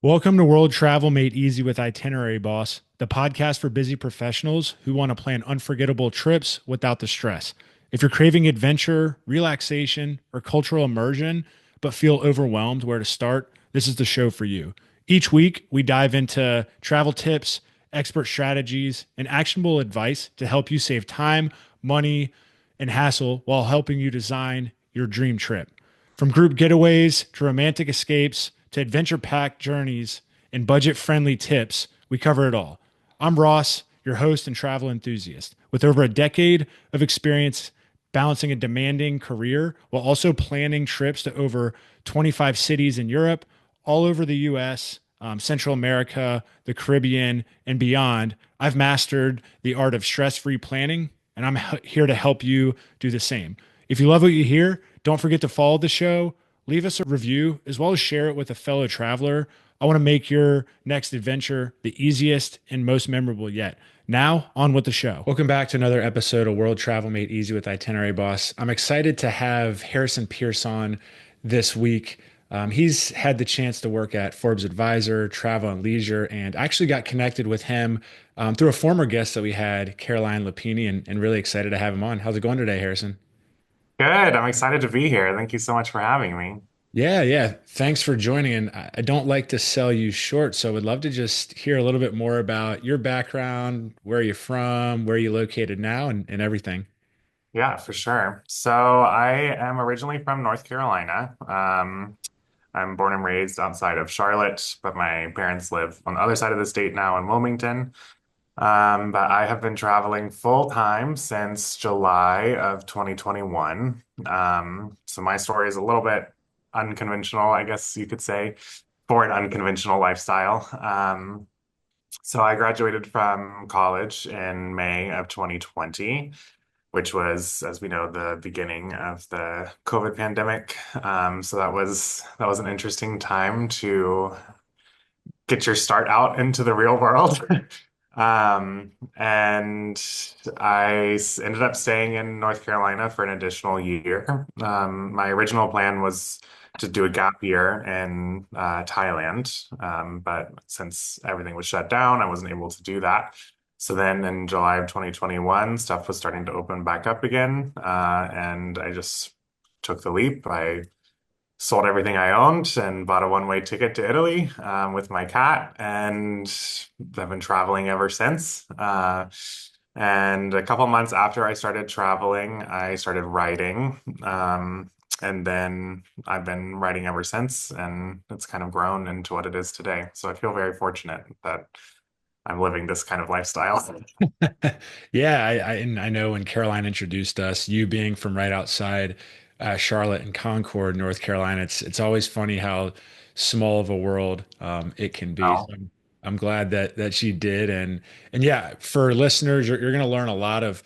Welcome to World Travel Made Easy with Itinerary Boss, the podcast for busy professionals who want to plan unforgettable trips without the stress. If you're craving adventure, relaxation, or cultural immersion, but feel overwhelmed where to start, this is the show for you. Each week, we dive into travel tips, expert strategies, and actionable advice to help you save time, money, and hassle while helping you design your dream trip. From group getaways to romantic escapes to adventure packed journeys and budget friendly tips, we cover it all. I'm Ross, your host and travel enthusiast, with over a decade of experience balancing a demanding career while also planning trips to over 25 cities in Europe, all over the US, Central America, the Caribbean, and beyond. I've mastered the art of stress free planning, and I'm here to help you do the same. If you love what you hear, don't forget to follow the show, leave us a review, as well as share it with a fellow traveler. I want to make your next adventure the easiest and most memorable yet. Now, on with the show. Welcome back to another episode of World Travel Made Easy with Itinerary Boss. I'm excited to have Harrison Pierce on this week. He's had the chance to work at Forbes Advisor, Travel and Leisure, and I actually got connected with him through a former guest that we had, Caroline Lapini, and really excited to have him on. How's it going today, Harrison? Good. I'm excited to be here. Thank you so much for having me. Yeah, yeah. Thanks for joining. And I don't like to sell you short, so I would love to just hear a little bit more about your background, where you're from, where you're located now, and everything. Yeah, for sure. So I am originally from North Carolina. I'm born and raised outside of Charlotte, but my parents live on the other side of the state now in Wilmington. But I have been traveling full time since July of 2021. So my story is a little bit unconventional, I guess you could say, for an unconventional lifestyle. So I graduated from college in May of 2020, which was, as we know, the beginning of the COVID pandemic. So that was an interesting time to get your start out into the real world. And ended up staying in North Carolina for an additional year. My original plan was to do a gap year in Thailand, but since everything was shut down, I wasn't able to do that. So then in July of 2021, stuff was starting to open back up again, and I just took the leap. I sold everything I owned and bought a one-way ticket to Italy with my cat, and I've been traveling ever since. And a couple months after I started traveling, I started writing. And then I've been writing ever since, and it's kind of grown into what it is today. So I feel very fortunate that I'm living this kind of lifestyle. Yeah, and I know when Caroline introduced us, you being from right outside Charlotte and Concord, North Carolina, it's always funny how small of a world it can be. So Oh, I'm glad that she did, and yeah, for listeners, you're going to learn a lot of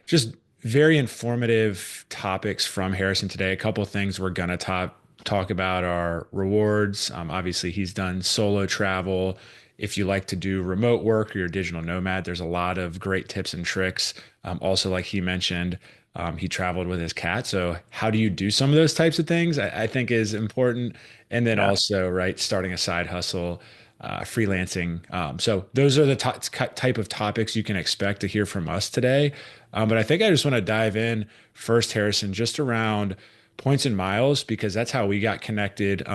just very informative topics from Harrison today. A couple of things we're gonna talk about are rewards. Obviously, he's done solo travel. If you like to do remote work or you're a digital nomad, there's a lot of great tips and tricks. Also, like he mentioned, he traveled with his cat. So, how do you do some of those types of things? I think is important. And then yeah. also, right, starting a side hustle, freelancing. So, those are the type of topics you can expect to hear from us today. But I think I just want to dive in first, Harrison, just around points and miles, because that's how we got connected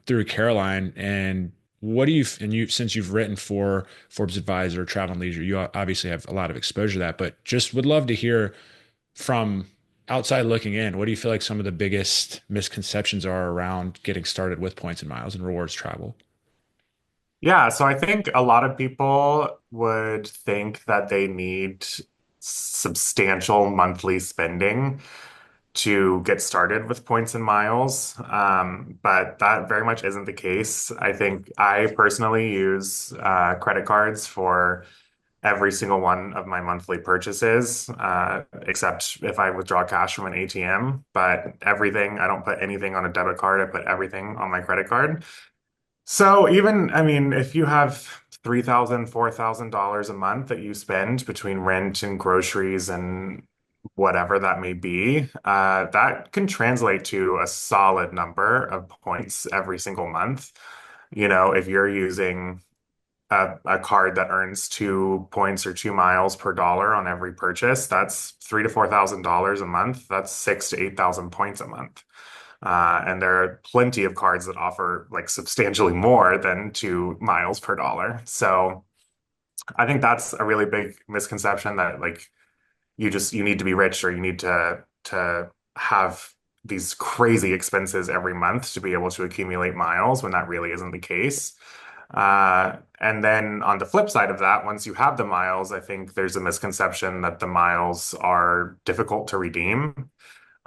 through Caroline. And what do you, and you, since you've written for Forbes Advisor, Travel and Leisure, you obviously have a lot of exposure to that, but just would love to hear from outside looking in, what do you feel like some of the biggest misconceptions are around getting started with points and miles and rewards travel? Yeah, so I think a lot of people would think that they need substantial monthly spending to get started with points and miles, but that very much isn't the case. I think I personally use credit cards for every single one of my monthly purchases, except if I withdraw cash from an ATM. But everything, I don't put anything on a debit card, I put everything on my credit card. So even, I mean, if you have $3,000, $4,000 a month that you spend between rent and groceries and whatever that may be, that can translate to a solid number of points every single month. if you're using a card that earns 2 points or 2 miles per dollar on every purchase, that's $3,000 to $4,000 a month. That's 6,000 to 8,000 points a month. And there are plenty of cards that offer like substantially more than 2 miles per dollar. So I think that's a really big misconception that like you need to be rich or you need to have these crazy expenses every month to be able to accumulate miles when that really isn't the case. And then on the flip side of that, once you have the miles, I think there's a misconception that the miles are difficult to redeem.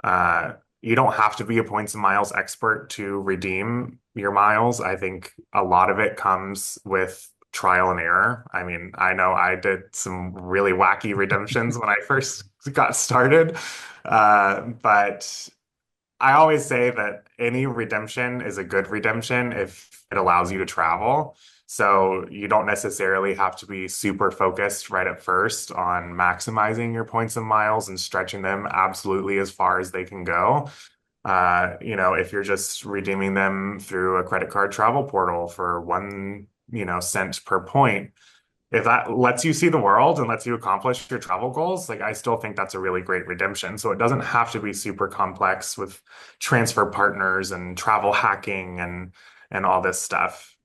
Uh, you don't have to be a points and miles expert to redeem your miles. I think a lot of it comes with trial and error. I mean, I know I did some really wacky redemptions when I first got started, but I always say that any redemption is a good redemption if it allows you to travel. So you don't necessarily have to be super focused right at first on maximizing your points and miles and stretching them absolutely as far as they can go. If you're just redeeming them through a credit card travel portal for 1 cent per point, if that lets you see the world and lets you accomplish your travel goals, like I still think that's a really great redemption. So it doesn't have to be super complex with transfer partners and travel hacking and all this stuff.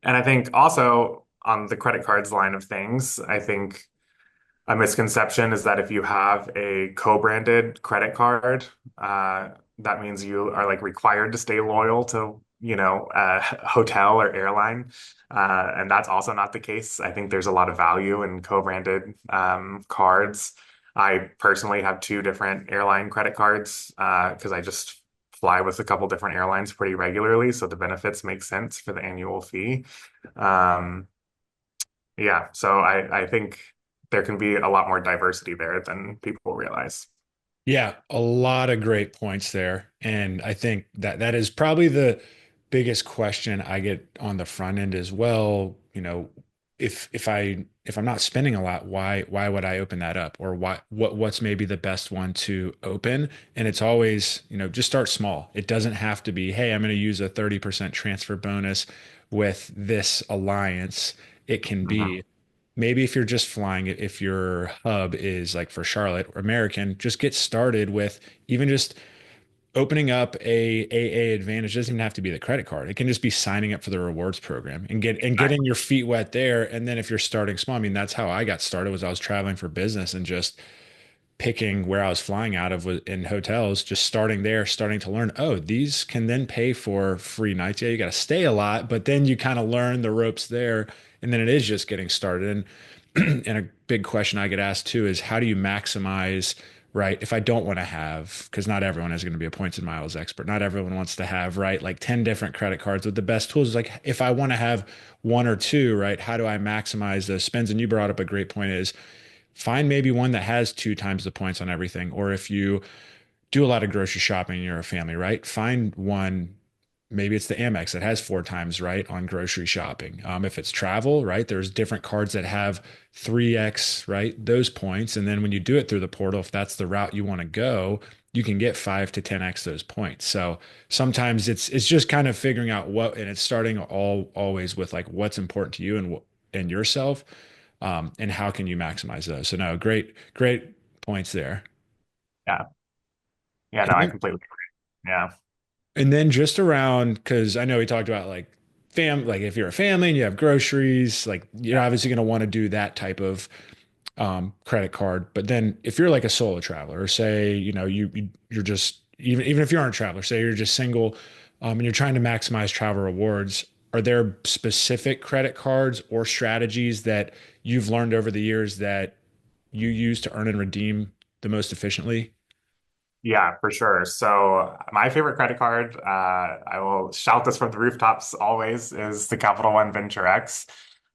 And I think also on the credit cards line of things, I think a misconception is that if you have a co-branded credit card, that means you are like required to stay loyal to, a hotel or airline. And that's also not the case. I think there's a lot of value in co-branded cards. I personally have two different airline credit cards because I just fly with a couple different airlines pretty regularly. So the benefits make sense for the annual fee. Um, yeah, so I think there can be a lot more diversity there than people realize. Yeah, a lot of great points there. And I think that that is probably the biggest question I get on the front end as well. If I'm not spending a lot, why would I open that up? Or what's maybe the best one to open? And it's always, just start small. It doesn't have to be, hey, I'm going to use a 30% transfer bonus with this alliance. It can Mhm. be maybe if you're just flying it, if your hub is like for Charlotte or American, just get started with even just opening up a AA Advantage. It doesn't even have to be the credit card. It can just be signing up for the rewards program and getting your feet wet there. And then if you're starting small, I mean, that's how I got started was I was traveling for business and just picking where I was flying out of in hotels, just starting there, starting to learn, oh, these can then pay for free nights. Yeah, you got to stay a lot, but then you kind of learn the ropes there. And then it is just getting started. And a big question I get asked too is how do you maximize, right? If I don't want to have, because not everyone is going to be a points and miles expert. Not everyone wants to have, right? Like 10 different credit cards with the best tools. Like if I want to have one or two, right? How do I maximize those spends? And you brought up a great point is find maybe one that has two times the points on everything. Or if you do a lot of grocery shopping and you're a family, right? Find one. Maybe it's the Amex that has four times right on grocery shopping. If it's travel, right, there's different cards that have 3x, right, those points. And then when you do it through the portal, if that's the route you want to go, you can get 5 to 10x those points. So sometimes it's just kind of figuring out what, and it's starting always with like what's important to you and yourself, and how can you maximize those. So no, great points there. Yeah. Yeah, no, And I then completely agree. Yeah. And then just around, because I know we talked about like like if you're a family and you have groceries, like you're Yeah. obviously going to want to do that type of credit card. But then if you're like a solo traveler, or say, you're just even if you aren't a traveler, say you're just single, and you're trying to maximize travel rewards, are there specific credit cards or strategies that you've learned over the years that you use to earn and redeem the most efficiently? Yeah, for sure. So my favorite credit card, I will shout this from the rooftops always, is the Capital One Venture X.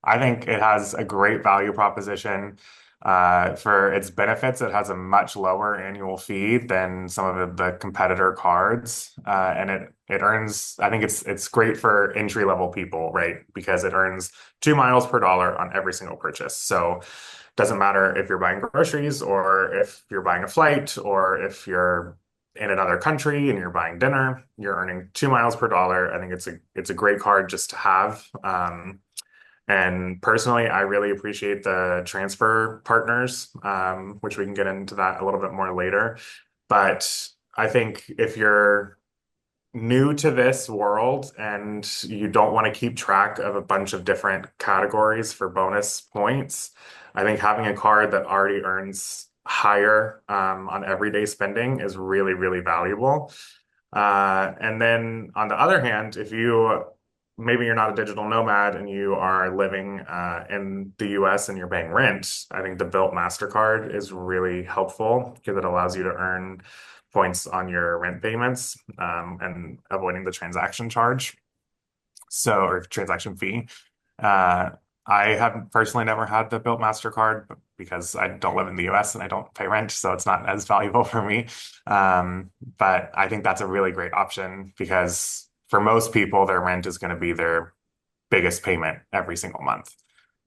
I think it has a great value proposition. For its benefits, it has a much lower annual fee than some of the competitor cards, and it earns. I think it's great for entry level people, right? Because it earns 2 miles per dollar on every single purchase. So doesn't matter if you're buying groceries or if you're buying a flight or if you're in another country and you're buying dinner, you're earning 2 miles per dollar. I think it's a great card just to have. And personally, I really appreciate the transfer partners, which we can get into that a little bit more later. But I think if you're new to this world and you don't want to keep track of a bunch of different categories for bonus points, I think having a card that already earns higher on everyday spending is really, really valuable. And then on the other hand, if you maybe you're not a digital nomad and you are living in the US and you're paying rent, I think the Bilt Mastercard is really helpful because it allows you to earn points on your rent payments and avoiding the transaction charge. So, or transaction fee. Uh, I have personally never had the Bilt Mastercard because I don't live in the US and I don't pay rent, so it's not as valuable for me. But I think that's a really great option because for most people, their rent is going to be their biggest payment every single month.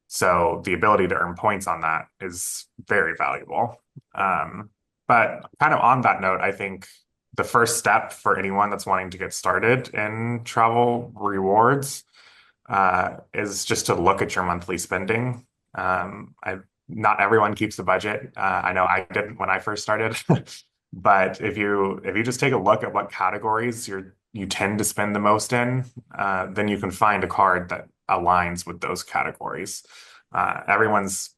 So the ability to earn points on that is very valuable. But kind of on that note, I think the first step for anyone that's wanting to get started in travel rewards is just to look at your monthly spending. Not everyone keeps a budget. I know I didn't when I first started, but if you just take a look at what categories you tend to spend the most in, then you can find a card that aligns with those categories. Everyone's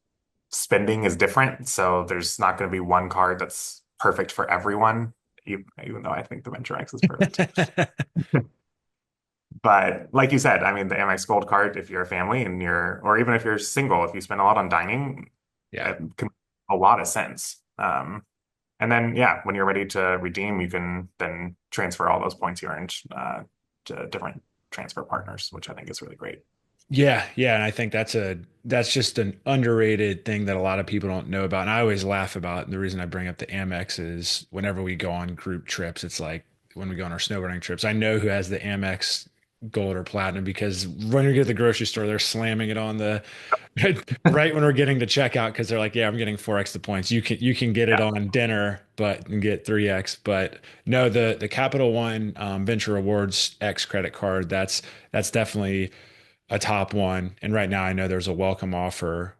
spending is different, so there's not going to be one card that's perfect for everyone, even though I think the Venture X is perfect. But like you said, I mean, the Amex Gold card, if you're a family and or even if you're single, if you spend a lot on dining, Yeah. it can make a lot of sense. And then, yeah, when you're ready to redeem, you can then transfer all those points you earned to different transfer partners, which I think is really great. Yeah, yeah, and I think that's just an underrated thing that a lot of people don't know about. And I always laugh about, and the reason I bring up the Amex is whenever we go on group trips, it's like when we go on our snowboarding trips, I know who has the Amex Gold or Platinum because when you get to the grocery store, they're slamming it on the right when we're getting to checkout because they're like, yeah, I'm getting 4x the points. You can get it Yeah. on dinner, but and get 3x. But no, the Capital One Venture Rewards X credit card, that's definitely a top one. And right now, I know there's a welcome offer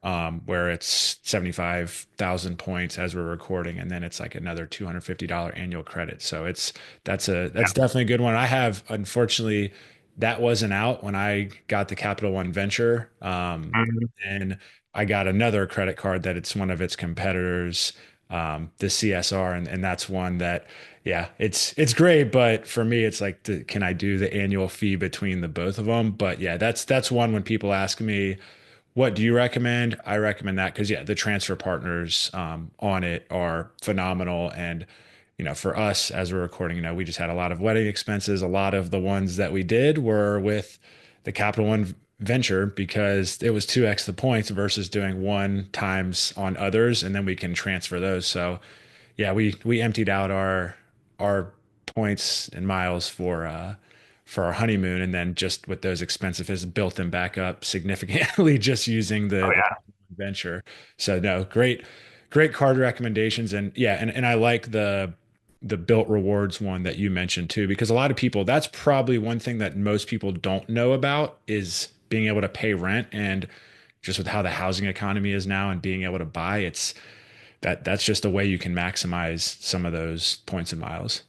where it's 75,000 points as we're recording, and then it's like another $250 annual credit. So that's Yeah. definitely a good one. I have unfortunately that wasn't out when I got the Capital One Venture, Mhm. and I got another credit card that it's one of its competitors, the CSR, and that's one that yeah, it's great, but for me, it's like, can I do the annual fee between the both of them? But yeah, that's one when people ask me, what do you recommend? I recommend that because yeah, the transfer partners on it are phenomenal, and for us as we're recording, we just had a lot of wedding expenses. A lot of the ones that we did were with the Capital One venture because it was 2x the points versus doing one times on others, and then we can transfer those. So yeah, we emptied out our points and miles for our honeymoon, and then just with those expenses built them back up significantly just using Oh, the yeah. venture. So no, great card recommendations, and yeah, and I like the built rewards one that you mentioned too, because a lot of people, that's probably one thing that most people don't know about is being able to pay rent. And just with how the housing economy is now and being able to buy, that's just a way you can maximize some of those points and miles.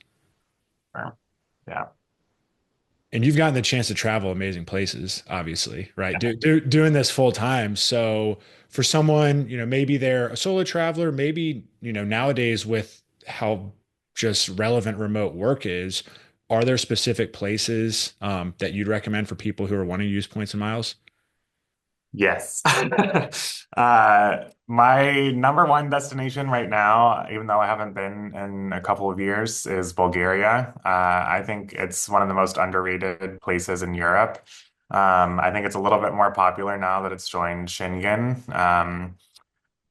Sure. Yeah. And you've gotten the chance to travel amazing places, obviously, right? Doing this full time. So for someone, maybe they're a solo traveler, maybe, nowadays with how just relevant remote work is, are there specific places that you'd recommend for people who are wanting to use points and miles? Yes. My number one destination right now, even though I haven't been in a couple of years, is Bulgaria. I think it's one of the most underrated places in Europe. I think it's a little bit more popular now that it's joined Schengen.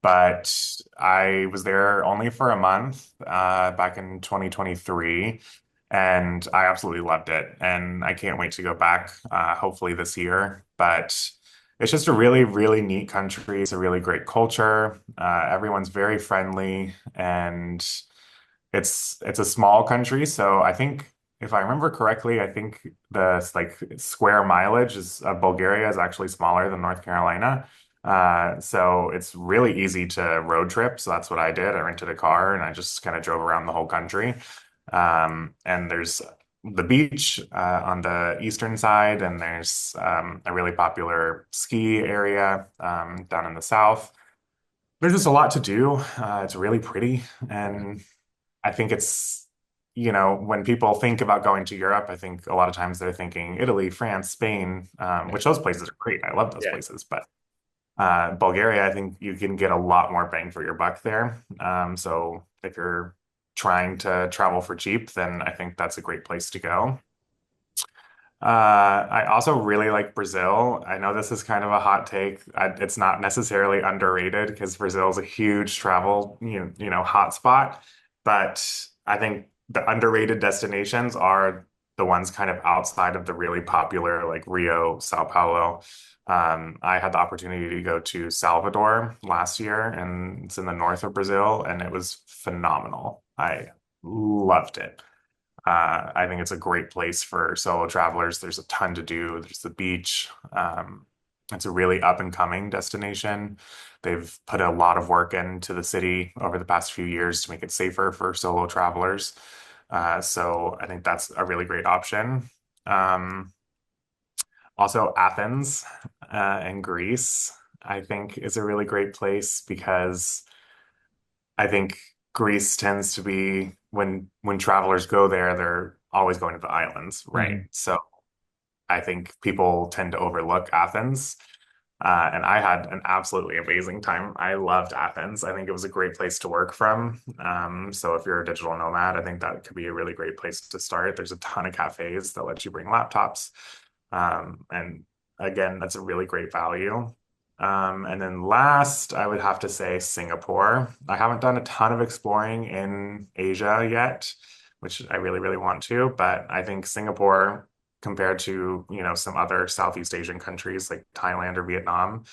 But I was there only for a month back in 2023, and I absolutely loved it. And I can't wait to go back, hopefully this year. But it's just a really, really neat country. It's a really great culture. Everyone's very friendly, and it's a small country, so I think if I remember correctly, I think the like square mileage is Bulgaria is actually smaller than North Carolina. So it's really easy to road trip. So that's what I did. I rented a car and I just kind of drove around the whole country. And there's the beach on the eastern side, and there's a really popular ski area down in the south. There's just a lot to do. It's really pretty, and I think when people think about going to Europe, I think a lot of times they're thinking Italy, France, Spain, which those places are great. I love those Yeah. places, but Bulgaria, I think you can get a lot more bang for your buck there. So if you're trying to travel for cheap, then I think that's a great place to go. I also really like Brazil. I know this is kind of a hot take. It's not necessarily underrated because Brazil is a huge travel, hot spot. But I think the underrated destinations are the ones kind of outside of the really popular, like Rio, Sao Paulo. I had the opportunity to go to Salvador last year, and it's in the north of Brazil, and it was phenomenal. I loved it. I think it's a great place for solo travelers. There's a ton to do. There's the beach. It's a really up and coming destination. They've put a lot of work into the city over the past few years to make it safer for solo travelers. So I think that's a really great option. Um, Also, Athens in Greece, I think, is a really great place because I think Greece tends to be when travelers go there, they're always going to the islands, right? Mhm. So I think people tend to overlook Athens. And I had an absolutely amazing time. I loved Athens. I think it was a great place to work from. So if you're a digital nomad, I think that could be a really great place to start. There's a ton of cafes that let you bring laptops. And again, that's a really great value. And then last, I would have to say Singapore. I haven't done a ton of exploring in Asia yet, which I really, really want to, but I think Singapore compared to, some other Southeast Asian countries like Thailand or Vietnam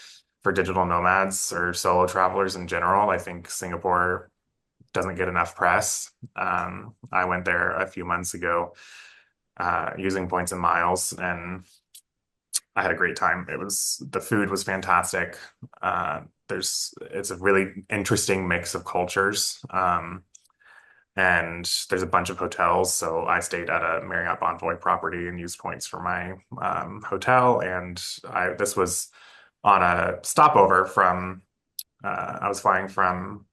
for digital nomads or solo travelers in general, I think Singapore doesn't get enough press. I went there a few months ago using points and miles, and I had a great time. The food was fantastic. It's a really interesting mix of cultures. And there's a bunch of hotels. So I stayed at a Marriott Bonvoy property and used points for my hotel. And this was on a stopover I was flying from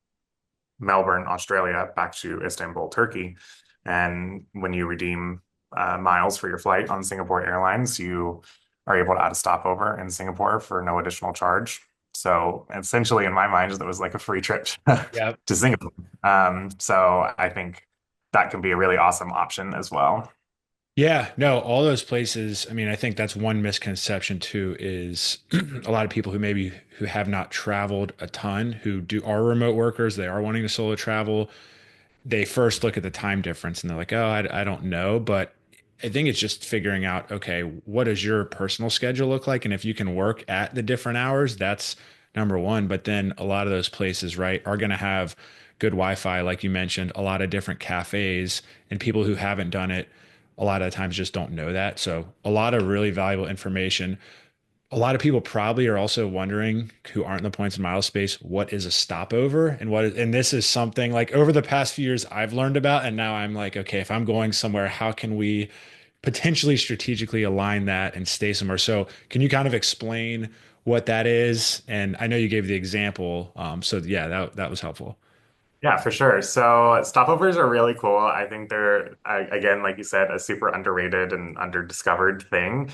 Melbourne, Australia, back to Istanbul, Turkey. And when you redeem miles for your flight on Singapore Airlines, you are able to add a stopover in Singapore for no additional charge. So essentially, in my mind, that was like a free trip Yeah. to Singapore. So I think that can be a really awesome option as well. Yeah, no, all those places. I mean, I think that's one misconception too, is a lot of people who have not traveled a ton, who are remote workers, they are wanting to solo travel. They first look at the time difference and they're like, oh, I don't know. But I think it's just figuring out, okay, what does your personal schedule look like? And if you can work at the different hours, that's number one. But then a lot of those places, right, are going to have good Wi-Fi, like you mentioned, a lot of different cafes, and people who haven't done it a lot of times just don't know that. So a lot of really valuable information. A lot of people probably are also wondering, who aren't in the points and miles space, what is a stopover, and this is something like over the past few years I've learned about, and now I'm like, okay, if I'm going somewhere, how can we potentially strategically align that and stay somewhere? So can you kind of explain what that is? And I know you gave the example, so yeah, that was helpful. Yeah, for sure. So stopovers are really cool. I think they're, again, like you said, a super underrated and underdiscovered thing.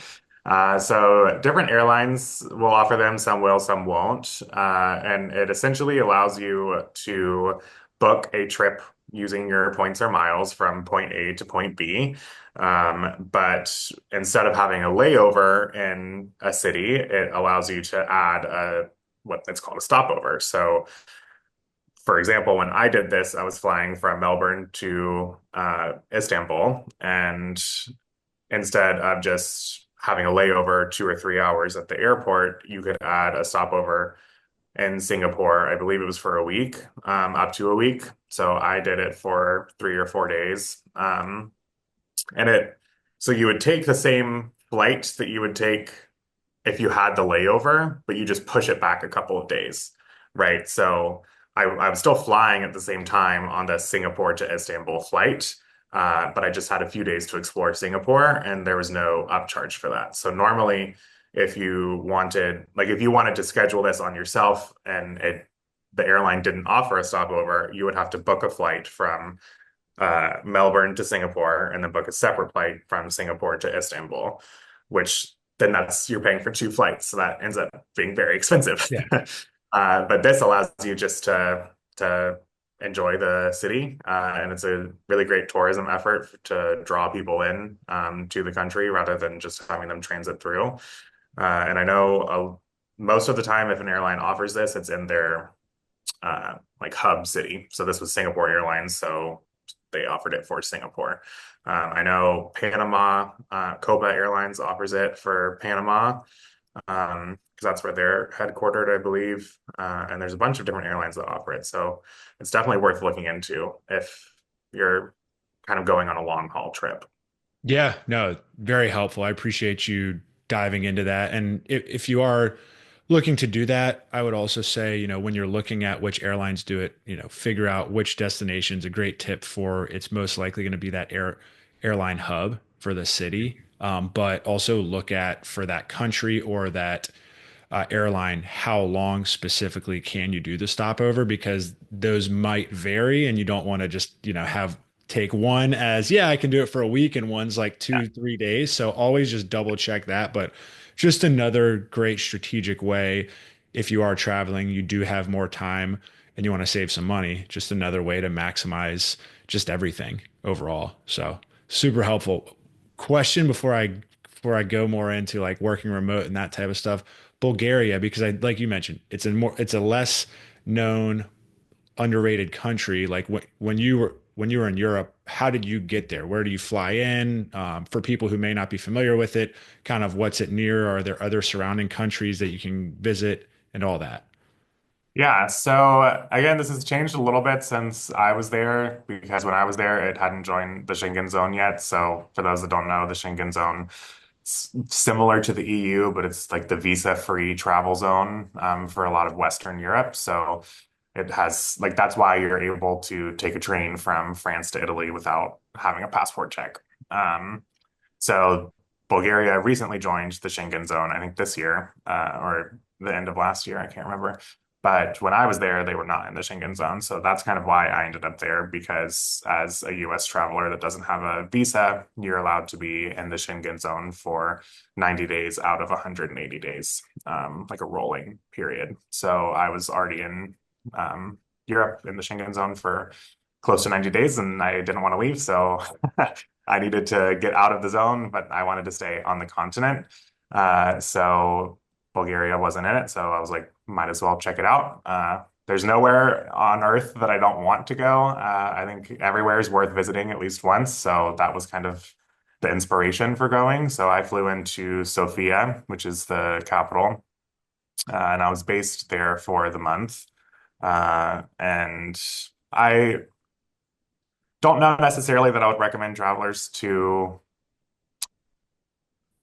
So different airlines will offer them, some will, some won't. And it essentially allows you to book a trip using your points or miles from point A to point B. But instead of having a layover in a city, it allows you to add what it's called a stopover. So for example, when I did this, I was flying from Melbourne to Istanbul, and instead of just having a layover 2 or 3 hours at the airport, you could add a stopover in Singapore. I believe it was for a week, up to a week. So I did it for 3 or 4 days. And it, so you would take the same flight that you would take if you had the layover, but you just push it back a couple of days, right? So I was still flying at the same time on the Singapore to Istanbul flight, but I just had a few days to explore Singapore, and there was no upcharge for that. So normally, if you wanted to schedule this on yourself and the airline didn't offer a stopover, you would have to book a flight from Melbourne to Singapore and then book a separate flight from Singapore to Istanbul, which then you're paying for two flights. So that ends up being very expensive. Yeah. But this allows you just to enjoy the city. And it's a really great tourism effort to draw people in to the country rather than just having them transit through. And I know most of the time, if an airline offers this, it's in their like hub city. So this was Singapore Airlines, so they offered it for Singapore. I know Panama, Copa Airlines offers it for Panama, because that's where they're headquartered, I believe. And there's a bunch of different airlines that offer it. So it's definitely worth looking into if you're kind of going on a long haul trip. Yeah, no, very helpful. I appreciate you diving into that. And if you are looking to do that, I would also say, when you're looking at which airlines do it, figure out which destination's a great tip for. It's most likely going to be that airline hub for the city. But also look at for that country or that airline, how long specifically can you do the stopover? Because those might vary, and you don't want to just have take one as, yeah, I can do it for a week, and one's like 2 3 days. So always just double check that. But just another great strategic way, if you are traveling, you do have more time and you want to save some money, just another way to maximize just everything overall. So super helpful. Question before I go more into like working remote and that type of stuff. Bulgaria, because I like you mentioned, it's a less known, underrated country. Like when you were in Europe, how did you get there? Where do you fly in? For people who may not be familiar with it, kind of what's it near? Are there other surrounding countries that you can visit and all that? Yeah, so again, this has changed a little bit since I was there because when I was there, it hadn't joined the Schengen zone yet. So for those that don't know, the Schengen zone it's similar to the EU, but it's like the visa-free travel zone for a lot of Western Europe. So it has like that's why you're able to take a train from France to Italy without having a passport check. Um, so Bulgaria recently joined the Schengen zone, I think this year, or the end of last year, I can't remember. But when I was there, they were not in the Schengen zone. So that's kind of why I ended up there, because as a US traveler that doesn't have a visa, you're allowed to be in the Schengen zone for 90 days out of 180 days, like a rolling period. So I was already in Europe in the Schengen zone for close to 90 days and I didn't want to leave. So I needed to get out of the zone, but I wanted to stay on the continent. So Bulgaria wasn't in it. So I was like, might as well check it out. There's nowhere on earth that I don't want to go. I think everywhere is worth visiting at least once. So that was kind of the inspiration for going. So I flew into Sofia, which is the capital, and I was based there for the month. And I don't know necessarily that I would recommend travelers to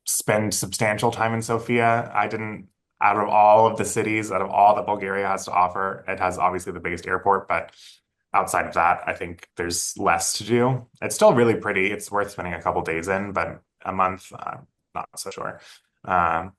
spend substantial time in Sofia. I didn't, out of all of the cities, out of all that Bulgaria has to offer, it has obviously the biggest airport, but outside of that, I think there's less to do. It's still really pretty. It's worth spending a couple days in, but a month, I'm not so sure. Um,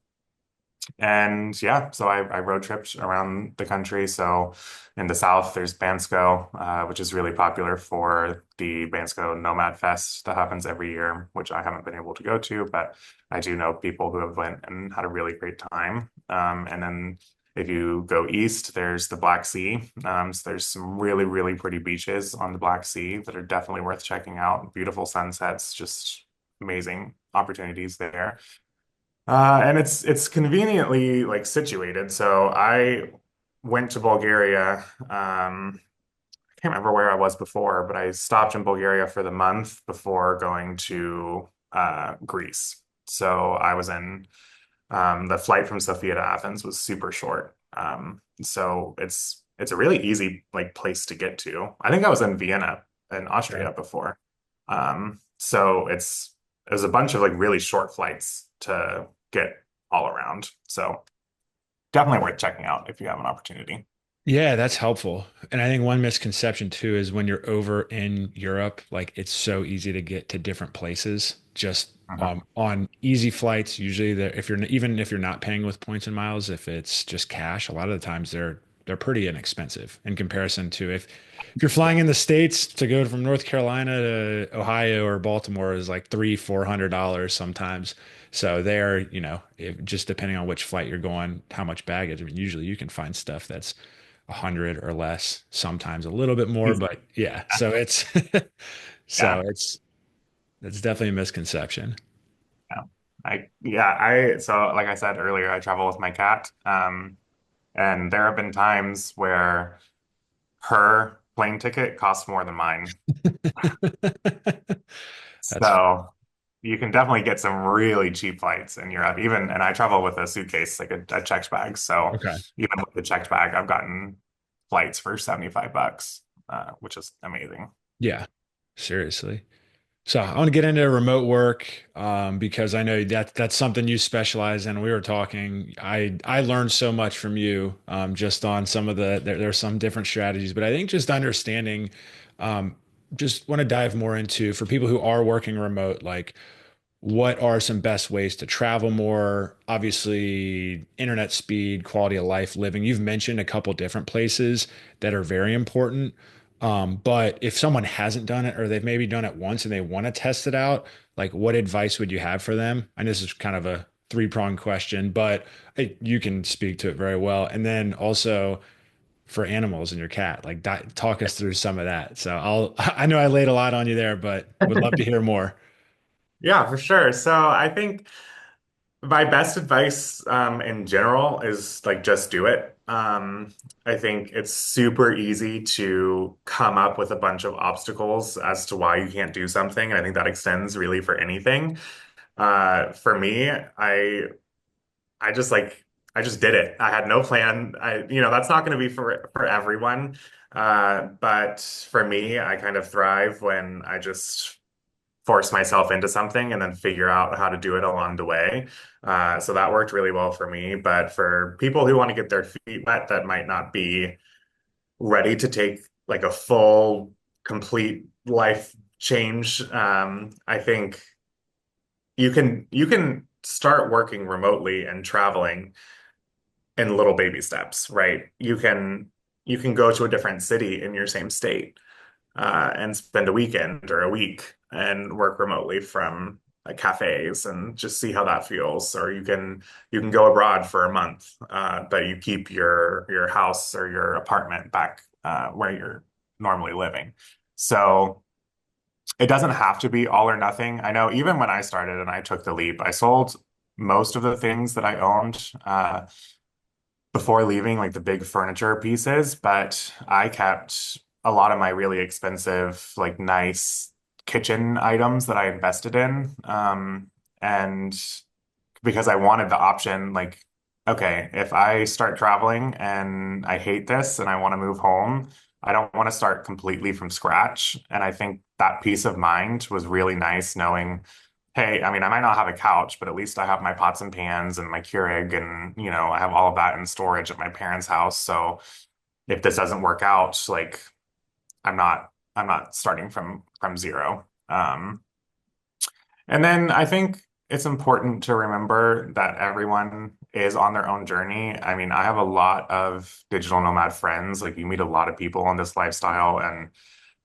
and yeah, so I road tripped around the country. So in the south, there's Bansko, which is really popular for the Bansko Nomad Fest that happens every year, which I haven't been able to go to, but I do know people who have went and had a really great time. And then if you go east, there's the Black Sea. So there's some really, really pretty beaches on the Black Sea that are definitely worth checking out. Beautiful sunsets, just amazing opportunities there. And it's conveniently like situated. So I went to Bulgaria. I can't remember where I was before, but I stopped in Bulgaria for the month before going to Greece. So I was in the flight from Sofia to Athens was super short. So it's a really easy like place to get to. I think I was in Vienna in Okay. Austria before. So there's a bunch of like really short flights to get all around. So definitely worth checking out if you have an opportunity. Yeah, that's helpful. And I think one misconception too is when you're over in Europe, like it's so easy to get to different places just Mhm. on easy flights. Usually, if you're even if you're not paying with points and miles, if it's just cash, a lot of the times they're pretty inexpensive in comparison to if you're flying in the States to go from North Carolina to Ohio or Baltimore is like $300-400 sometimes. So there, just depending on which flight you're going, how much baggage. I mean, usually you can find stuff that's 100 or less, sometimes a little bit more, Easy. but yeah. So it's so Yeah. it's definitely a misconception. Yeah. So like I said earlier, I travel with my cat. And there have been times where her plane ticket costs more than mine. That's So you can definitely get some really cheap flights in Europe. Even, and I travel with a suitcase, like a checked bag. So okay. even with the checked bag, I've gotten flights for $75, which is amazing. Yeah, seriously. So I want to get into remote work because I know that's something you specialize in. We were talking. I learned so much from you just on some of there's some different strategies, but I think just understanding, um, just want to dive more into for people who are working remote, like what are some best ways to travel more? Obviously, internet speed, quality of life, living. You've mentioned a couple different places that are very important. But if someone hasn't done it or they've maybe done it once and they want to test it out, like what advice would you have for them? I know this is kind of a three-pronged question, but you can speak to it very well. And then also for animals and your cat, like talk us through some of that. So I know I laid a lot on you there, but would love to hear more. Yeah, for sure. So I think my best advice in general is like just do it. I think it's super easy to come up with a bunch of obstacles as to why you can't do something, and I think that extends really for anything. For me, I just I just did it. I had no plan. That's not going to be for everyone. But for me, I kind of thrive when I just force myself into something and then figure out how to do it along the way. So that worked really well for me. But for people who want to get their feet wet, that might not be ready to take like a full, complete life change. I think you can start working remotely and traveling in little baby steps, right? You can go to a different city in your same state and spend a weekend or a week and work remotely from like cafes and just see how that feels. Or you can go abroad for a month, but you keep your house or your apartment back where you're normally living. So it doesn't have to be all or nothing. I know even when I started and I took the leap, I sold most of the things that I owned. Before leaving, like the big furniture pieces, but I kept a lot of my really expensive, like nice kitchen items that I invested in. And because I wanted the option, like, okay, if I start traveling and I hate this and I want to move home, I don't want to start completely from scratch. And I think that peace of mind was really nice knowing, hey, I mean, I might not have a couch, but at least I have my pots and pans and my Keurig and, I have all of that in storage at my parents' house. So if this doesn't work out, like I'm not starting from zero. And then I think it's important to remember that everyone is on their own journey. I mean, I have a lot of digital nomad friends. Like you meet a lot of people in this lifestyle, and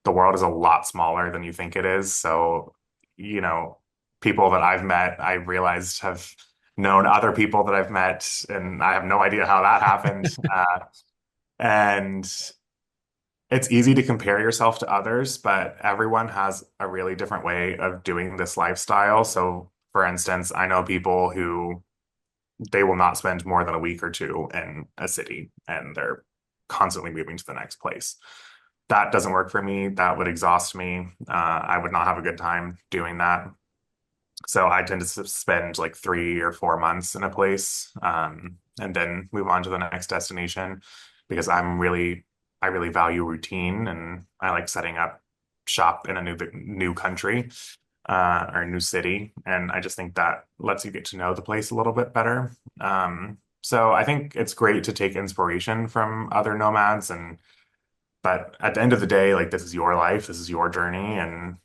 the world is a lot smaller than you think it is. So, you know, people that I've met, I realized have known other people that I've met, and I have no idea how that happened. And it's easy to compare yourself to others, but everyone has a really different way of doing this lifestyle. So, for instance, I know people who they will not spend more than a week or two in a city and they're constantly moving to the next place. That doesn't work for me. That would exhaust me. I would not have a good time doing that. So I tend to spend like 3 or 4 months in a place, and then move on to the next destination because I really value routine and I like setting up shop in a new country, or a new city. And I just think that lets you get to know the place a little bit better. So I think it's great to take inspiration from other nomads but at the end of the day, like this is your life, this is your journey, and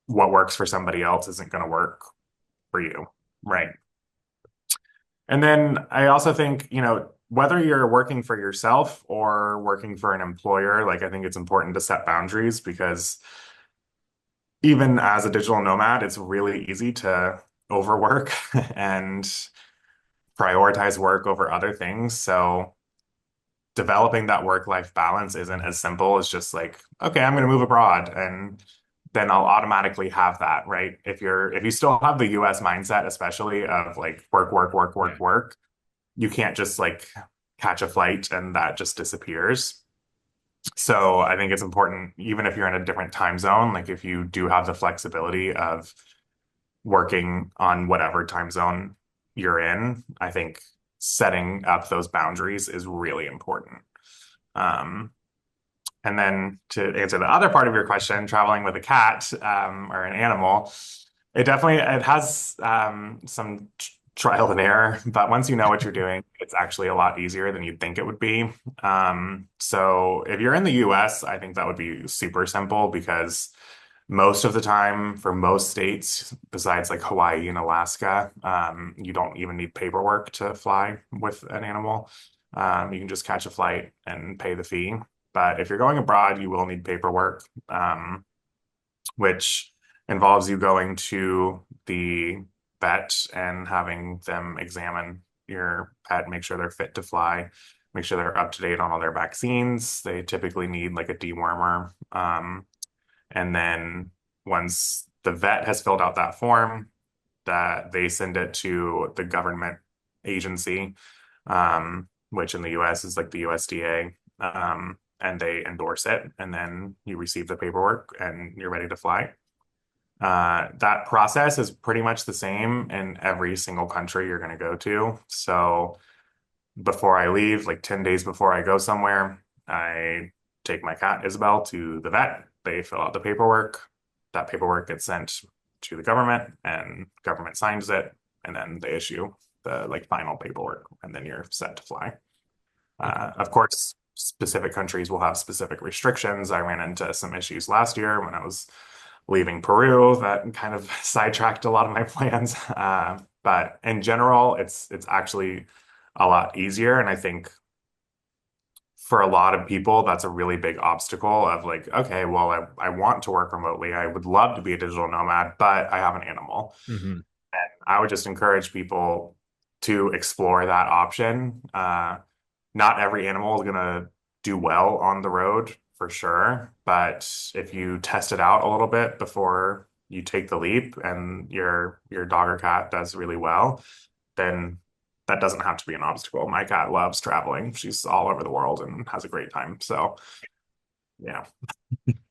what works for somebody else isn't going to work for you. Right. And then I also think, whether you're working for yourself or working for an employer, like I think it's important to set boundaries because even as a digital nomad, it's really easy to overwork and prioritize work over other things. So developing that work-life balance isn't as simple as just like, okay, I'm going to move abroad and then I'll automatically have that, right? If you still have the US mindset, especially of like work, work, work, Yeah. work, work, you can't just like catch a flight and that just disappears. So I think it's important, even if you're in a different time zone, like if you do have the flexibility of working on whatever time zone you're in, I think setting up those boundaries is really important. Um, and then to answer the other part of your question, traveling with a cat, or an animal, it has some trial and error, but once you know what you're doing, it's actually a lot easier than you'd think it would be. So if you're in the US, I think that would be super simple because most of the time for most states, besides like Hawaii and Alaska, you don't even need paperwork to fly with an animal. You can just catch a flight and pay the fee. But if you're going abroad, you will need paperwork, which involves you going to the vet and having them examine your pet, make sure they're fit to fly, make sure they're up to date on all their vaccines. They typically need like a dewormer. And then once the vet has filled out that form, that they send it to the government agency, which in the US is like the USDA, and they endorse it, and then you receive the paperwork and you're ready to fly. That process is pretty much the same in every single country you're going to go to. So before I leave, like 10 days before I go somewhere, I take my cat Isabel to the vet. They fill out the paperwork. That paperwork gets sent to the government and government signs it, and then they issue the like final paperwork, and then you're set to fly. Okay. Of course, specific countries will have specific restrictions. I ran into some issues last year when I was leaving Peru that kind of sidetracked a lot of my plans. But in general, it's actually a lot easier. And I think for a lot of people, that's a really big obstacle of like, okay, well, I want to work remotely. I would love to be a digital nomad, but I have an animal. Hmm. And I would just encourage people to explore that option. Not every animal is going to do well on the road for sure, but if you test it out a little bit before you take the leap and your dog or cat does really well, then that doesn't have to be an obstacle. My cat loves traveling. She's all over the world and has a great time. So, yeah.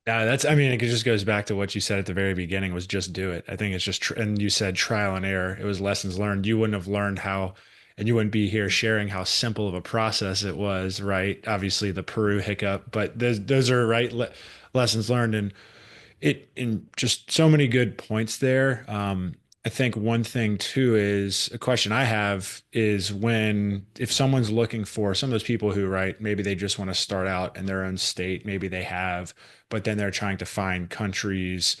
Yeah, I mean, it just goes back to what you said at the very beginning was just do it. I think it's just, and you said trial and error. It was lessons learned. You wouldn't have learned how, and you wouldn't be here sharing how simple of a process it was, right? Obviously the Peru hiccup, but those are right lessons learned. And in just so many good points there. I think one thing too is a question I have is if someone's looking for some of those people who, right, maybe they just want to start out in their own state, maybe they have, but then they're trying to find countries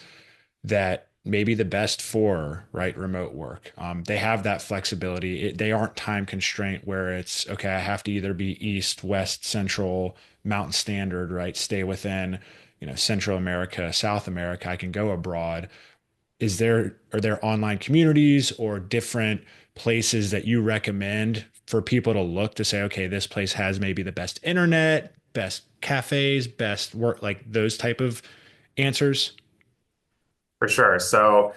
that may be the best for, right, remote work. They have that flexibility. They aren't time constraint where it's, okay, I have to either be East, West, Central, Mountain Standard, right, stay within, Central America, South America. I can go abroad. Are there online communities or different places that you recommend for people to look to say, okay, this place has maybe the best internet, best cafes, best work, like those type of answers? For sure. So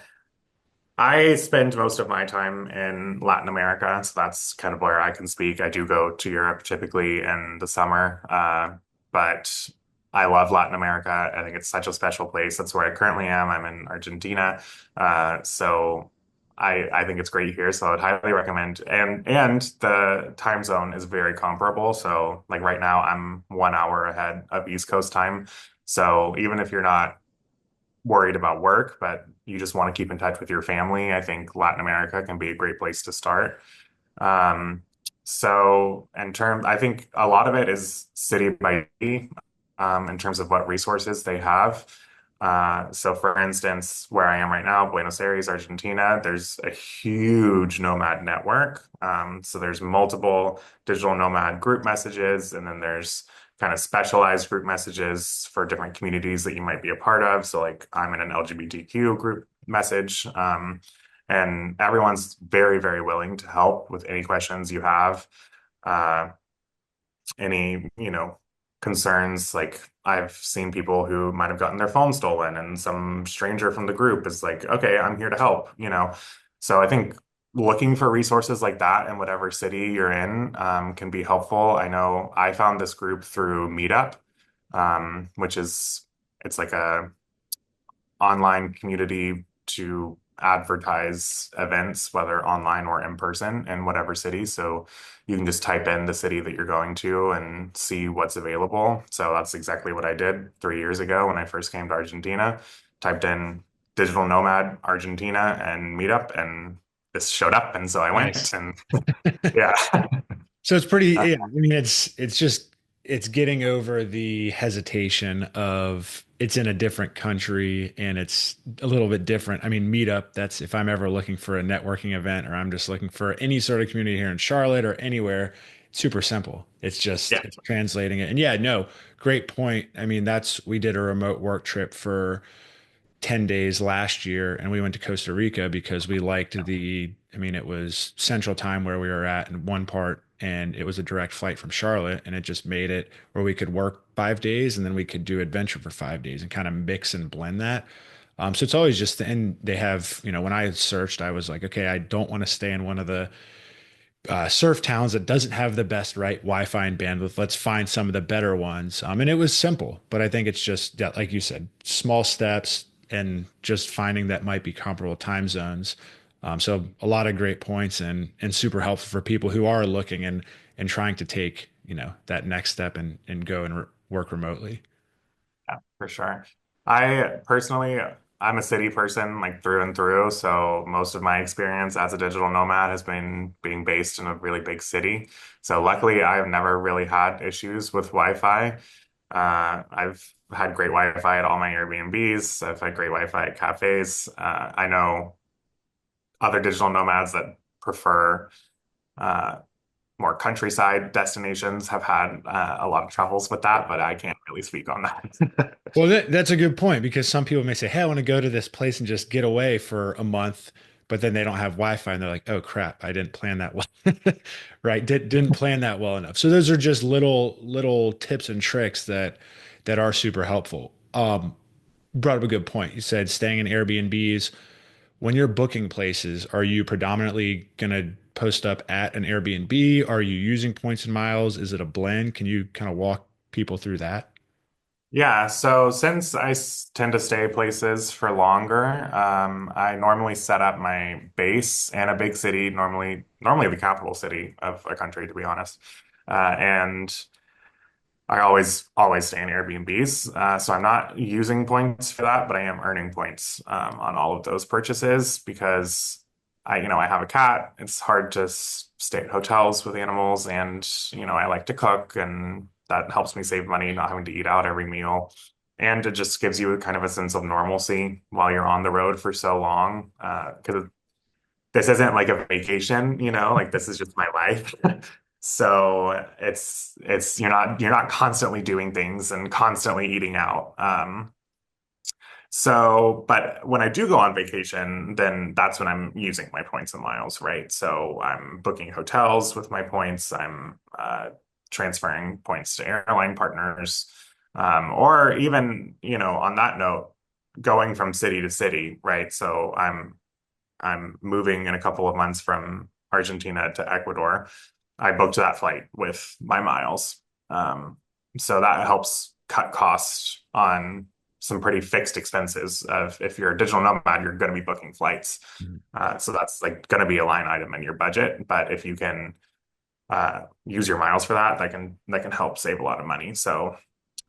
I spend most of my time in Latin America, so that's kind of where I can speak. I do go to Europe typically in the summer, but I love Latin America. I think it's such a special place. That's where I currently am. I'm in Argentina. So I think it's great here. So I'd highly recommend. And the time zone is very comparable. So like right now, I'm 1 hour ahead of East Coast time. So even if you're not worried about work, but you just want to keep in touch with your family, I think Latin America can be a great place to start. Um, so I think a lot of it is city by city, in terms of what resources they have. So for instance, where I am right now, Buenos Aires, Argentina, there's a huge Nomad network. So there's multiple digital Nomad group messages, and then there's kind of specialized group messages for different communities that you might be a part of. So like I'm in an LGBTQ group message. And everyone's very, very willing to help with any questions you have, uh, any, concerns. Like I've seen people who might have gotten their phone stolen, and some stranger from the group is like, okay, I'm here to help. So I think looking for resources like that in whatever city you're in, can be helpful. I know I found this group through Meetup, which is it's like a online community to advertise events, whether online or in person, in whatever city. So you can just type in the city that you're going to and see what's available. So that's exactly what I did 3 years ago when I first came to Argentina. Typed in digital nomad Argentina and meetup, and this showed up. And so I went, Nice. and yeah. So it's pretty, yeah. I mean, it's just it's getting over the hesitation of it's in a different country and it's a little bit different. I mean, Meetup, that's if I'm ever looking for a networking event or I'm just looking for any sort of community here in Charlotte or anywhere, it's super simple. It's just Yeah. it's translating it. And yeah, no, great point. I mean, that's we did a remote work trip for 10 days last year and we went to Costa Rica because we liked I mean, it was central time where we were at in one part and it was a direct flight from Charlotte and it just made it where we could work 5 days and then we could do adventure for 5 days and kind of mix and blend that. So it's always just, and they have, when I searched, I was like, okay, I don't want to stay in one of the surf towns that doesn't have the best right Wi-Fi and bandwidth. Let's find some of the better ones. And it was simple, but I think it's just yeah, like you said, small steps and just finding that might be comparable time zones. So a lot of great points and super helpful for people who are looking and trying to take that next step and go and work remotely. Yeah, for sure. I personally, I'm a city person like through and through. So most of my experience as a digital nomad has been being based in a really big city. So luckily, I've never really had issues with Wi-Fi. I've had great Wi-Fi at all my Airbnbs. I've had great Wi-Fi at cafes. I know other digital nomads that prefer uh, more countryside destinations have had a lot of troubles with that, but I can't really speak on that. Well, that's a good point because some people may say, "Hey, I want to go to this place and just get away for a month," but then they don't have Wi-Fi and they're like, "Oh crap, I didn't plan that well." Right? Didn't plan that well enough. So those are just little tips and tricks that are super helpful. Brought up a good point. You said staying in Airbnbs. When you're booking places, are you predominantly going to post up at an Airbnb? Are you using points and miles? Is it a blend? Can you kind of walk people through that? Yeah, so since tend to stay places for longer, I normally set up my base in a big city, normally the capital city of a country, to be honest. And I always stay in Airbnbs. So I'm not using points for that, but I am earning points on all of those purchases because I have a cat. It's hard to stay at hotels with animals, and I like to cook, and that helps me save money, not having to eat out every meal. And it just gives you kind of a sense of normalcy while you're on the road for so long. Because this isn't like a vacation, like this is just my life. So it's you're not constantly doing things and constantly eating out. But when I do go on vacation, then that's when I'm using my points and miles, right? So I'm booking hotels with my points. I'm transferring points to airline partners, or even, on that note, going from city to city, right? So I'm moving in a couple of months from Argentina to Ecuador. I booked that flight with my miles. So that helps cut costs on some pretty fixed expenses. Of if you're a digital nomad, you're going to be booking flights, Mhm. so that's like going to be a line item in your budget. But if you can use your miles for that, that can help save a lot of money. So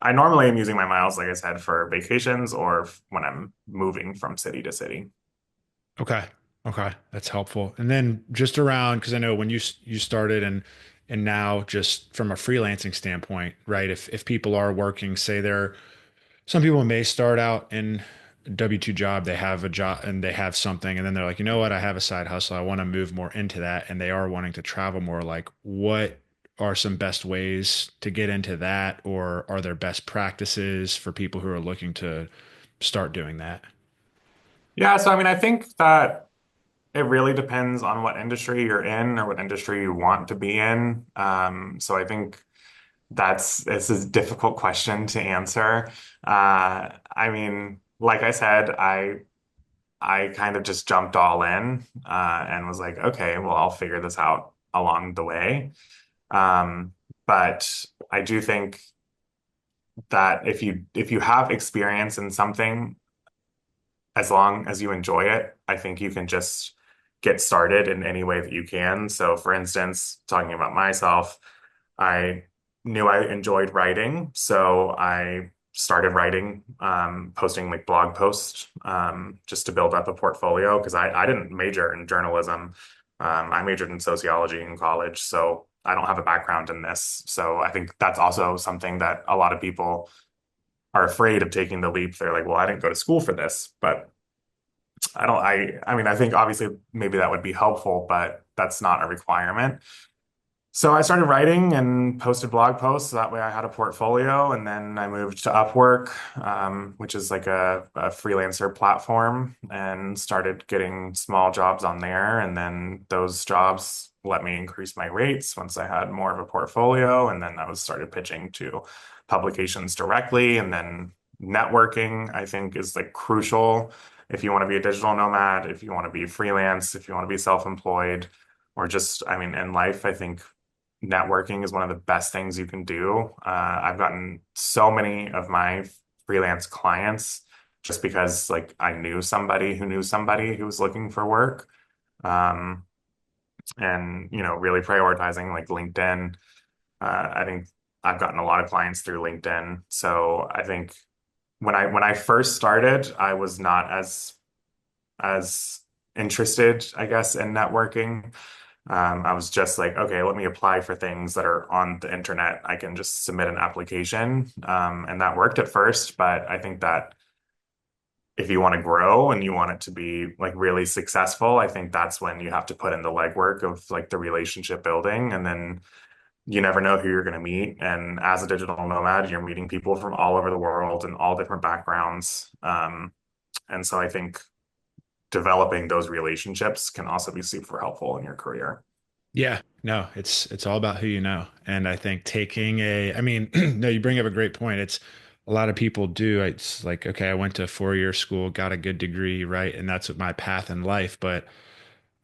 I normally am using my miles, like I said, for vacations or when I'm moving from city to city. Okay. Okay. That's helpful. And then just around, because I know when you started and now just from a freelancing standpoint, right? If people are working, say they're some people may start out in a W-2 job, they have a job and they have something, and then they're like, you know what, I have a side hustle. I want to move more into that, and they are wanting to travel more. Like, what are some best ways to get into that, or are there best practices for people who are looking to start doing that? Yeah, so I mean, I think that it really depends on what industry you're in or what industry you want to be in. So I think it's a difficult question to answer. I mean, like I said, I kind of just jumped all in and was like, okay, well, I'll figure this out along the way. Um, but I do think that if you have experience in something, as long as you enjoy it, I think you can just get started in any way that you can. So, for instance, talking about myself, I knew I enjoyed writing, so I started writing, posting like blog posts, just to build up a portfolio because I didn't major in journalism. I majored in sociology in college, so I don't have a background in this. So I think that's also something that a lot of people are afraid of taking the leap. They're like, well, I didn't go to school for this, but I don't, I mean, I think obviously maybe that would be helpful, but that's not a requirement. So I started writing and posted blog posts. So that way I had a portfolio. And then I moved to Upwork, which is like a freelancer platform, and started getting small jobs on there. And then those jobs let me increase my rates once I had more of a portfolio. And then I was started pitching to publications directly. And then networking, I think, is like crucial if you want to be a digital nomad, if you want to be freelance, if you want to be self-employed, or just, I mean, in life, I think networking is one of the best things you can do. I've gotten so many of my freelance clients just because like I knew somebody who was looking for work. Um, and really prioritizing like LinkedIn. I think I've gotten a lot of clients through LinkedIn. So I think when I first started, I was not as interested, I guess, in networking. I was just like, okay, let me apply for things that are on the internet. I can just submit an application. And that worked at first, but I think that if you want to grow and you want it to be like really successful, I think that's when you have to put in the legwork of like the relationship building. And then you never know who you're going to meet. And as a digital nomad, you're meeting people from all over the world and all different backgrounds. And so I think developing those relationships can also be super helpful in your career. Yeah, no, it's all about who you know. And I think taking I mean, no, you bring up a great point. It's a lot of people do. It's like, okay, I went to 4 year school, got a good degree, right? And that's what my path in life. But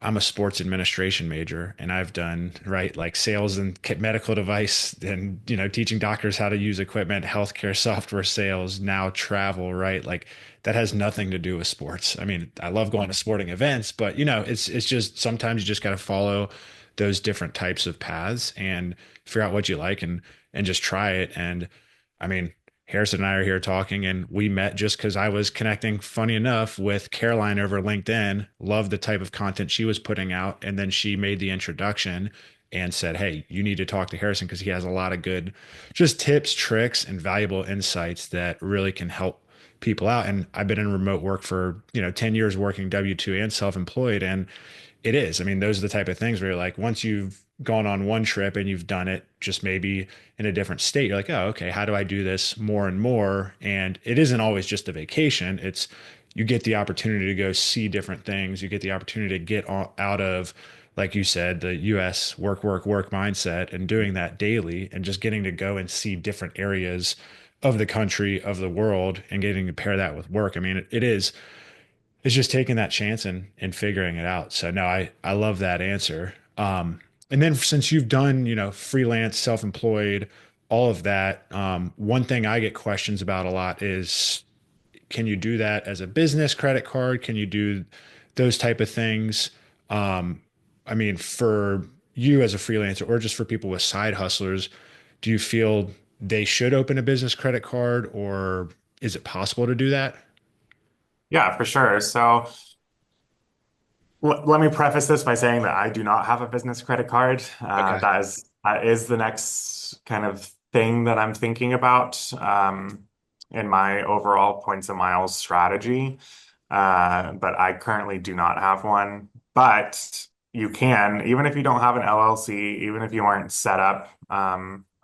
I'm a sports administration major and I've done, right, like sales and medical device and, teaching doctors how to use equipment, healthcare software sales, now travel, right? Like that has nothing to do with sports. I mean, I love going to sporting events, but it's just sometimes you just got to follow those different types of paths and figure out what you like and just try it. And I mean, Harrison and I are here talking, and we met just because I was connecting, funny enough, with Caroline over LinkedIn. Loved the type of content she was putting out. And then she made the introduction and said, hey, you need to talk to Harrison because he has a lot of good just tips, tricks, and valuable insights that really can help people out. And I've been in remote work for, 10 years working W-2 and self-employed. And it is. I mean, those are the type of things where you're like, once you've gone on one trip and you've done it just maybe in a different state, you're like, oh, okay, how do I do this more and more? And it isn't always just a vacation. It's you get the opportunity to go see different things. You get the opportunity to get out of, like you said, the US work, work, work mindset and doing that daily and just getting to go and see different areas of the country, of the world, and getting to pair that with work. I mean, it is it's just taking that chance and figuring it out. So no, I love that answer. And then since you've done, freelance, self-employed, all of that. One thing I get questions about a lot is, can you do that as a business credit card? Can you do those type of things? Um, I mean, for you as a freelancer or just for people with side hustlers, do you feel they should open a business credit card, or is it possible to do that? Yeah, for sure. So let me preface this by saying that I do not have a business credit card. Okay. That is the next kind of thing that I'm thinking about in my overall points and miles strategy. But I currently do not have one. But you can, even if you don't have an LLC, even if you aren't set up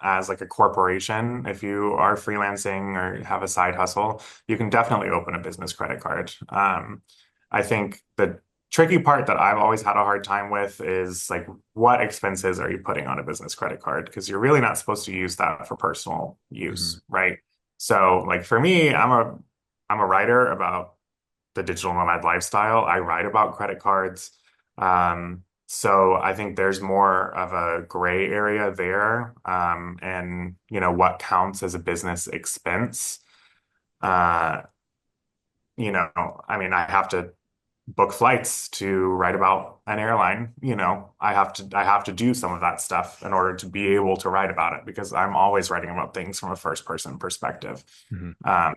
as like a corporation, if you are freelancing or have a side hustle, you can definitely open a business credit card. I think the tricky part that I've always had a hard time with is like, what expenses are you putting on a business credit card? Because you're really not supposed to use that for personal Mhm. use, right? So like for me, I'm a writer about the digital nomad lifestyle. I write about credit cards. So I think there's more of a gray area there, and what counts as a business expense. Uh, I mean, I have to book flights to write about an airline. I have to do some of that stuff in order to be able to write about it because I'm always writing about things from a first person perspective. Mhm. Um,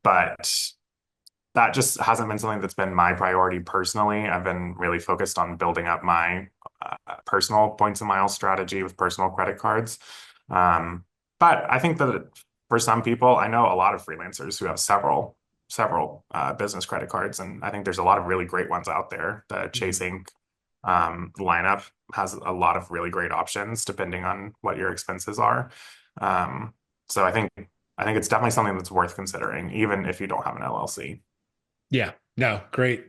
but that just hasn't been something that's been my priority personally. I've been really focused on building up my personal points and miles strategy with personal credit cards. Um, but I think that for some people, I know a lot of freelancers who have several business credit cards, and I think there's a lot of really great ones out there. The Chase Mhm. Inc. Lineup has a lot of really great options depending on what your expenses are. Um, so I think it's definitely something that's worth considering, even if you don't have an LLC. Yeah, no, great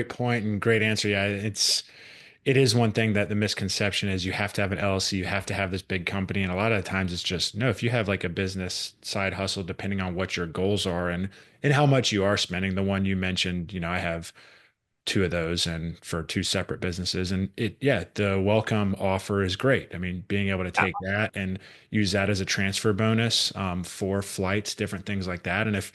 point and great answer. Yeah, it is one thing that the misconception is you have to have an LLC, you have to have this big company, and a lot of the times it's just no. If you have like a business side hustle, depending on what your goals are and how much you are spending, the one you mentioned, I have two of those and for two separate businesses, and yeah, the welcome offer is great. I mean, being able to Yeah. take that and use that as a transfer bonus for flights, different things like that. And if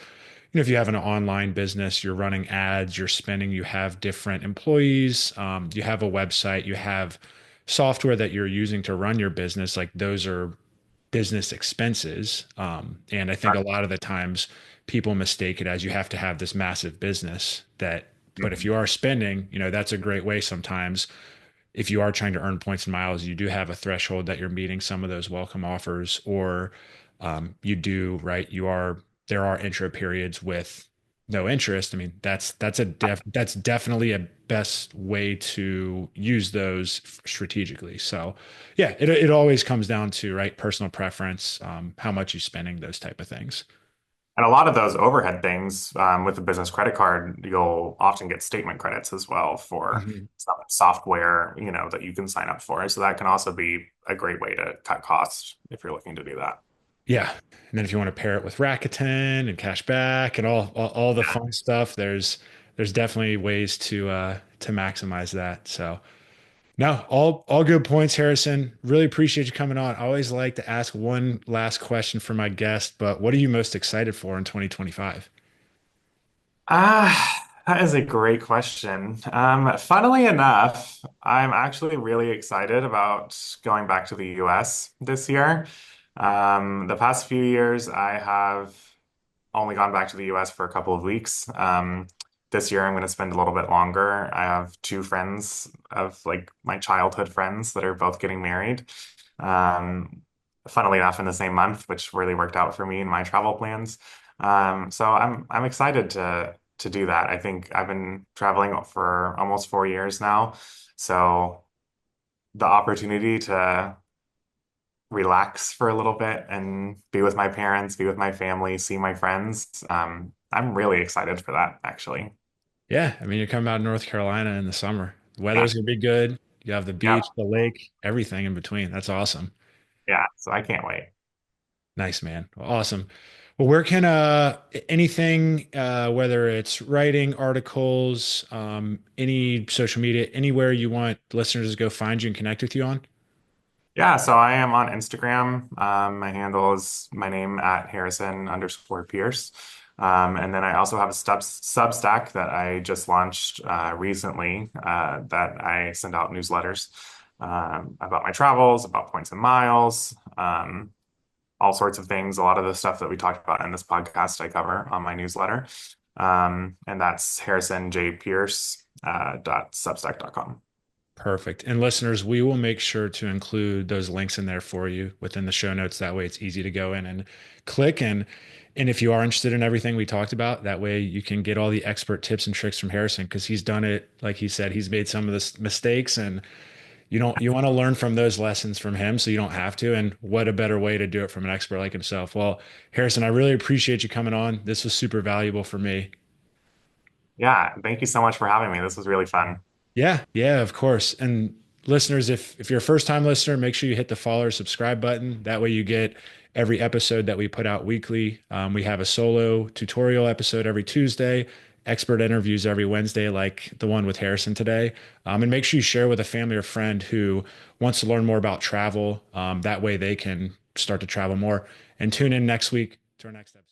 you have an online business, you're running ads, you're spending, you have different employees, you have a website, you have software that you're using to run your business, like those are business expenses. And I think a lot of the times people mistake it as you have to have this massive business that, but if Mhm. you are spending, that's a great way sometimes. If you are trying to earn points and miles, you do have a threshold that you're meeting some of those welcome offers, or you do, right? There are intro periods with no interest. I mean, that's definitely a best way to use those strategically. So, yeah, it always comes down to right personal preference, how much you're spending, those type of things. And a lot of those overhead things with the business credit card, you'll often get statement credits as well for Mhm. some software, that you can sign up for. So that can also be a great way to cut costs if you're looking to do that. Yeah. And then if you want to pair it with Rakuten and cash back and all the fun stuff, there's definitely ways to maximize that. So no, all good points, Harrison. Really appreciate you coming on. I always like to ask one last question for my guest, but what are you most excited for in 2025? That is a great question. Funnily enough, I'm actually really excited about going back to the US this year. The past few years, I have only gone back to the US for a couple of weeks. This year, I'm going to spend a little bit longer. I have two friends of like my childhood friends that are both getting married. Um, Funnily enough, in the same month, which really worked out for me and my travel plans. So I'm excited to do that. I think I've been traveling for almost 4 years now. So the opportunity to relax for a little bit and be with my parents, be with my family, see my friends. I'm really excited for that, actually. Yeah, I mean, you're coming out of North Carolina in the summer. The Yeah, weather's gonna be good. You have the yeah, beach, the lake, everything in between. That's awesome. yeah. So I can't wait. Nice, man. Well, awesome. Well, where can anything, whether it's writing articles, any social media, anywhere you want listeners to go find you and connect with you on? Yeah, so I am on Instagram. My handle is my name at Harrison_Pierce. And then I also have a Substack that I just launched recently that I send out newsletters about my travels, about points and miles, all sorts of things. A lot of the stuff that we talked about in this podcast I cover on my newsletter. And that's harrisonjpierce dot substack.com. Perfect. And listeners, we will make sure to include those links in there for you within the show notes. That way it's easy to go in and click. And if you are interested in everything we talked about, that way you can get all the expert tips and tricks from Harrison because he's done it, like he said, he's made some of the mistakes and you want to learn from those lessons from him so you don't have to. And what a better way to do it from an expert like himself. Well, Harrison, I really appreciate you coming on. This was super valuable for me. Yeah, thank you so much for having me. This was really fun. Yeah, yeah, of course. And listeners, if you're a first time listener, make sure you hit the follow or subscribe button. That way you get every episode that we put out weekly. We have a solo tutorial episode every Tuesday, expert interviews every Wednesday, like the one with Harrison today. And make sure you share with a family or friend who wants to learn more about travel. That way they can start to travel more. And tune in next week to our next episode.